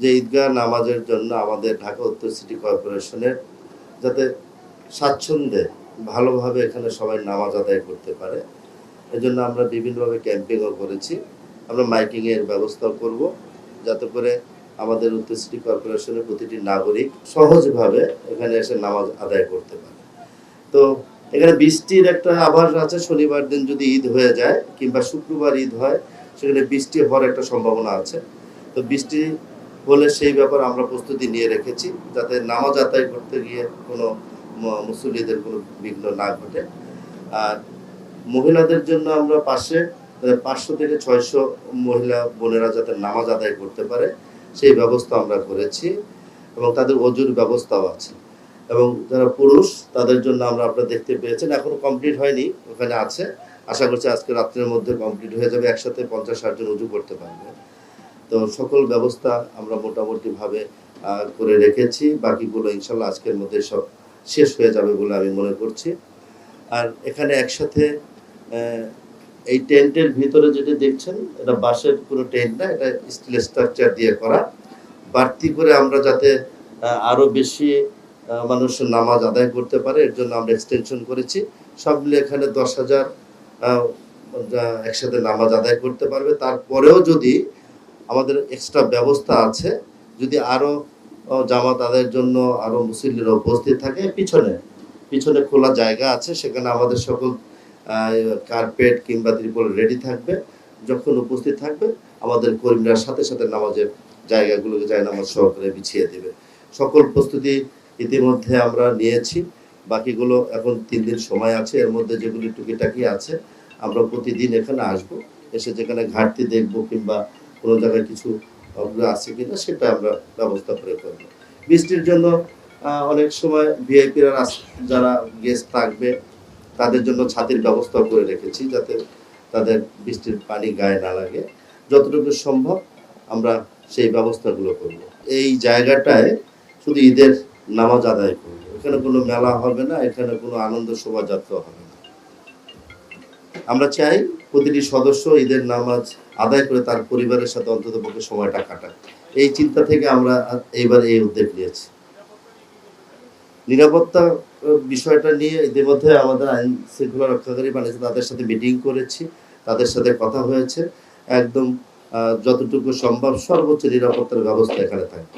যে ঈদগাহ নামাজের জন্য আমাদের ঢাকা উত্তর সিটি কর্পোরেশনের যাতে স্বাচ্ছন্দ্যে ভালোভাবে এখানে সবাই নামাজ আদায় করতে পারে, এজন্য আমরা বিভিন্নভাবে ক্যাম্পেইনও করেছি। আমরা মাইকিংয়ের ব্যবস্থাও করব, যাতে করে আমাদের উত্তর সিটি কর্পোরেশনের প্রতিটি নাগরিক সহজভাবে এখানে এসে নামাজ আদায় করতে পারে। তো এখানে বৃষ্টির একটা আভাস আছে, শনিবার দিন যদি ঈদ হয়ে যায় কিংবা শুক্রবার ঈদ হয়, সেখানে বৃষ্টি হওয়ার একটা সম্ভাবনা আছে। তো বৃষ্টি হলে সেই ব্যাপারে আমরা প্রস্তুতি নিয়ে রেখেছি, যাতে নামাজ আদায় করতে গিয়ে কোনো মুসল্লিদের কোনো বিঘ্ন না ঘটে। আর মহিলাদের জন্য আমরা পাশে 500 থেকে 600 মহিলা বোনেরা যাতে নামাজ আদায় করতে পারে সেই ব্যবস্থা আমরা করেছি, এবং তাদের অজুর ব্যবস্থাও আছে। এবং যারা পুরুষ তাদের জন্য আমরা আপনারা দেখতে পেয়েছেন, এখনো কমপ্লিট হয়নি, ওখানে আছে। আশা করছি আজকে রাত্রের মধ্যে কমপ্লিট হয়ে যাবে, একসাথে 50-60 জন উজু করতে পারবে। তো সকল ব্যবস্থা আমরা মোটামুটিভাবে করে রেখেছি, বাকিগুলো ইনশাল্লাহ আজকের মধ্যে সব শেষ হয়ে যাবে বলে আমি মনে করছি। আর এখানে একসাথে এই টেন্টের ভিতরে যেটা দেখছেন, এটা বাঁশের কোনো টেন্ট না, এটা স্টিল স্ট্রাকচার দিয়ে করা। বাড়তি করে আমরা যাতে আরো বেশি মানুষ নামাজ আদায় করতে পারে, এর জন্য আমরা এক্সটেনশন করেছি। সব মিলে এখানে 10,000 একসাথে নামাজ আদায় করতে পারবে। তারপরেও যদি আমাদের এক্সট্রা ব্যবস্থা আছে, যদি আরো জামাত আদায়ের জন্য আরো মুসল্লিরা উপস্থিত থাকে, পিছনে খোলা জায়গা আছে, সেখানে আমাদের সকল কার্পেট কিংবা ত্রিপল রেডি থাকবে। যখন উপস্থিত থাকবে আমাদের কর্মীরা সাথে সাথে নামাজের জায়গাগুলোকে নামাজ সহকারে বিছিয়ে দেবে। সকল প্রস্তুতি ইতিমধ্যে আমরা নিয়েছি, বাকিগুলো এখন 3 দিন সময় আছে। এর মধ্যে যেগুলি টুকিটাকি আছে আমরা প্রতিদিন এখানে আসব, এসে যেখানে ঘাটতি দেখব কিংবা কোনো জায়গায় কিছু আছে কিনা সেটা আমরা ব্যবস্থা করে করব। বৃষ্টির জন্য অনেক সময় ভিআইপিরা যারা গেস্ট থাকবে তাদের জন্য ছাতির ব্যবস্থা করে রেখেছি, যাতে তাদের বৃষ্টির পানি গায়ে না লাগে। যতটুকু সম্ভব আমরা সেই ব্যবস্থাগুলো করব। এই জায়গাটায় শুধু ঈদের নামাজ আদায় করব, এখানে কোনো মেলা হবে না, এখানে কোনো আনন্দ শোভাযাত্রা হবে না। আমরা চাই প্রতিটি সদস্য ঈদের নামাজ আদায় করে তার পরিবারের সাথে অন্তত পক্ষে সময়টা কাটায়। এই চিন্তা থেকে আমরা এইবার এই উদ্যোগ নিয়েছি। নিরাপত্তা বিষয়টা নিয়ে ইতিমধ্যে আমাদের আইন শৃঙ্খলা রক্ষাকারী বানিয়েছে, তাদের সাথে মিটিং করেছি, তাদের সাথে কথা হয়েছে। একদম যতটুকু সম্ভব সর্বোচ্চ নিরাপত্তার ব্যবস্থা এখানে থাকবে।